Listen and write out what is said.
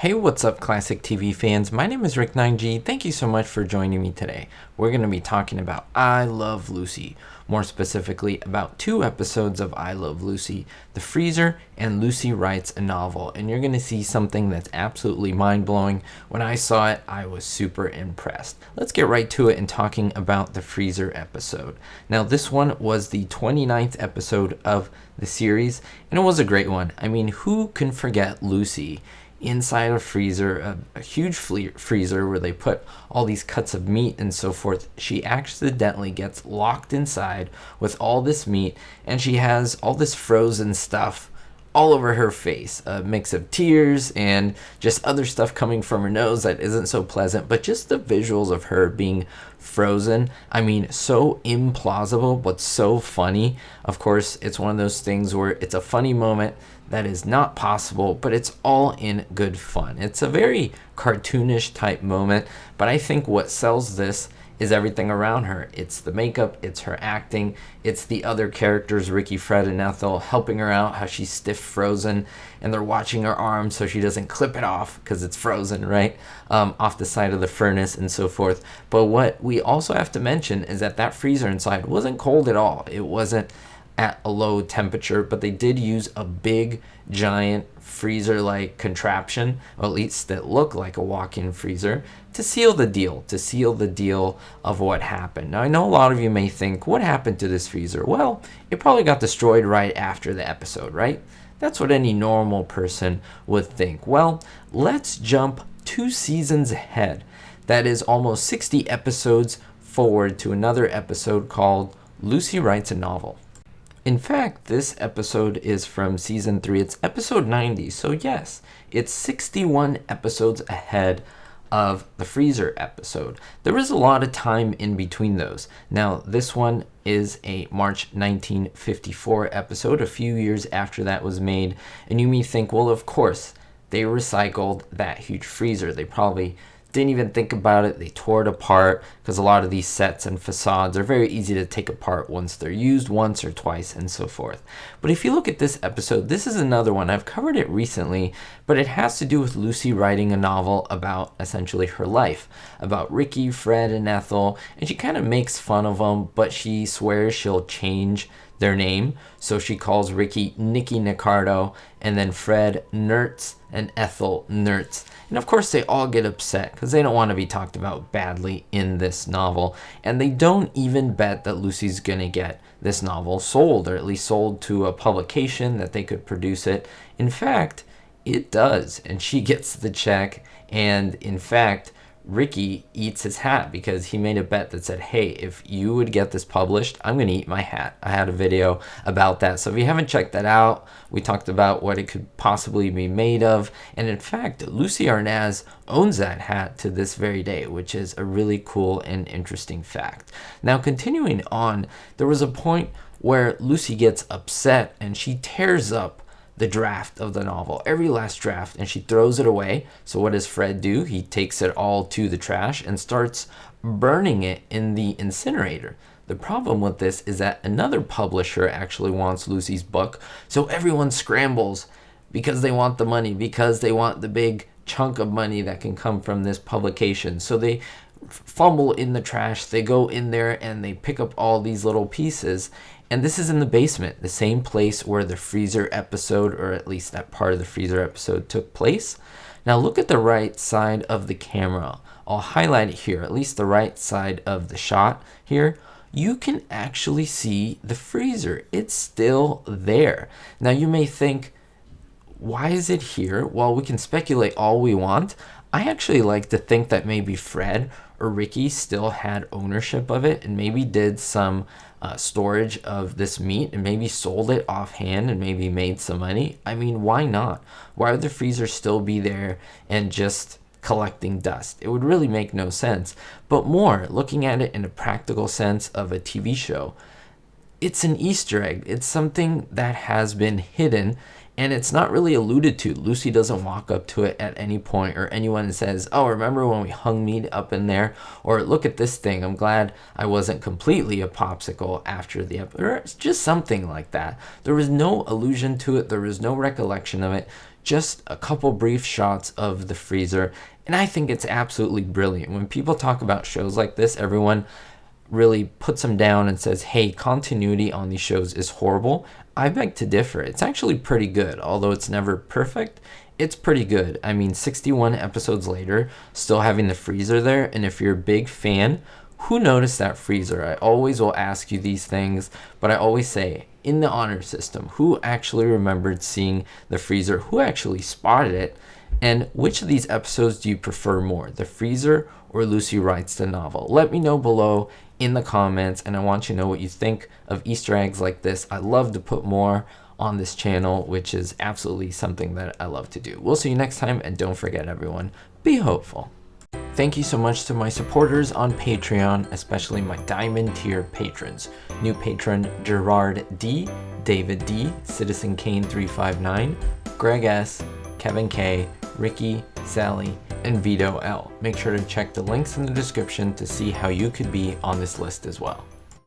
Hey, what's up, classic TV fans? My name is Rick 9G. Thank you so much for joining me today. We're going to be talking about I Love Lucy, more specifically about 2 episodes of I Love Lucy, The Freezer and Lucy Writes a Novel. And you're going to see something that's absolutely mind-blowing. When I saw it, I was super impressed. Let's get right to it in talking about the Freezer episode. Now, this one was the 29th episode of the series, and it was a great one. I mean, who can forget Lucy inside a freezer, a huge freezer where they put all these cuts of meat and so forth. She accidentally gets locked inside with all this meat, and she has all this frozen stuff all over her face, a mix of tears and just other stuff coming from her nose that isn't so pleasant. But just the visuals of her being frozen, I mean, so implausible but so funny. Of course, it's one of those things where it's a funny moment that is not possible, but it's all in good fun. It's a very cartoonish type moment, but I think what sells this is everything around her. It's the makeup, it's her acting, it's the other characters, Ricky, Fred, and Ethel, helping her out, how she's stiff frozen, and they're watching her arm so she doesn't clip it off because it's frozen, right? Off the side of the furnace and so forth. But what we also have to mention is that freezer inside wasn't cold at all. It wasn't at a low temperature, but they did use a big giant freezer-like contraption, or at least that looked like a walk-in freezer, to seal the deal of what happened. Now, I know a lot of you may think, what happened to this freezer? Well, it probably got destroyed right after the episode, right? That's what any normal person would think. Well, let's jump 2 seasons ahead. That is almost 60 episodes forward to another episode called Lucy Writes a Novel. In fact, this episode is from season 3. It's episode 90. So yes, it's 61 episodes ahead of the Freezer episode. There is a lot of time in between those. Now, this one is a March 1954 episode, a few years after that was made. And you may think, well, of course, they recycled that huge freezer. They probably didn't even think about it. They tore it apart because a lot of these sets and facades are very easy to take apart once they're used once or twice and so forth. But if you look at this episode, this is another one. I've covered it recently, but it has to do with Lucy writing a novel about essentially her life, about Ricky, Fred, and Ethel, and she kind of makes fun of them, but she swears she'll change their name. So she calls Ricky Nicky Nicardo, and then Fred Nertz, and Ethel Nertz. And of course they all get upset because they don't want to be talked about badly in this novel. And they don't even bet that Lucy's going to get this novel sold, or at least sold to a publication that they could produce it. In fact, it does. And she gets the check. And in fact, Ricky eats his hat because he made a bet that said, hey, if you would get this published, I'm going to eat my hat. I had a video about that. So if you haven't checked that out, we talked about what it could possibly be made of. And in fact, Lucy Arnaz owns that hat to this very day, which is a really cool and interesting fact. Now, continuing on, there was a point where Lucy gets upset and she tears up the draft of the novel, every last draft, and she throws it away. So what does Fred do? He takes it all to the trash and starts burning it in the incinerator. The problem with this is that another publisher actually wants Lucy's book, so everyone scrambles because they want the money, because they want the big chunk of money that can come from this publication. So they fumble in the trash, they go in there and they pick up all these little pieces. And this is in the basement, the same place where the Freezer episode, or at least that part of the Freezer episode, took place. Now look at the right side of the camera. I'll highlight it here, at least the right side of the shot here. You can actually see the freezer. It's still there. Now you may think, why is it here? Well, we can speculate all we want. I actually like to think that maybe Fred or Ricky still had ownership of it and maybe did some storage of this meat and maybe sold it offhand and maybe made some money. I mean, why not? Why would the freezer still be there and just collecting dust? It would really make no sense. But more, looking at it in a practical sense of a TV show, it's an Easter egg. It's something that has been hidden and it's not really alluded to. Lucy doesn't walk up to it at any point, or anyone says, oh, remember when we hung meat up in there? Or look at this thing. I'm glad I wasn't completely a popsicle after the episode. Or it's just something like that. There was no allusion to it. There was no recollection of it. just a couple brief shots of the freezer, and I think it's absolutely brilliant. When people talk about shows like this, everyone really puts them down and says, hey, continuity on these shows is horrible. I beg to differ. It's actually pretty good. Although it's never perfect, it's pretty good. I mean, 61 episodes later, still having the freezer there, and if you're a big fan, who noticed that freezer? I always will ask you these things, but I always say, in the honor system, who actually remembered seeing the freezer? Who actually spotted it? And which of these episodes do you prefer more, the freezer or Lucy Writes the Novel? Let me know below in the comments, and I want you to know what you think of Easter eggs like this. I love to put more on this channel, which is absolutely something that I love to do. We'll see you next time, and don't forget, everyone, be hopeful. Thank you so much to my supporters on Patreon, especially my diamond tier patrons. New patron Gerard D, David D, Citizen Kane 359, Greg S, Kevin K, Ricky, Sally, and Vito L. Make sure to check the links in the description to see how you could be on this list as well.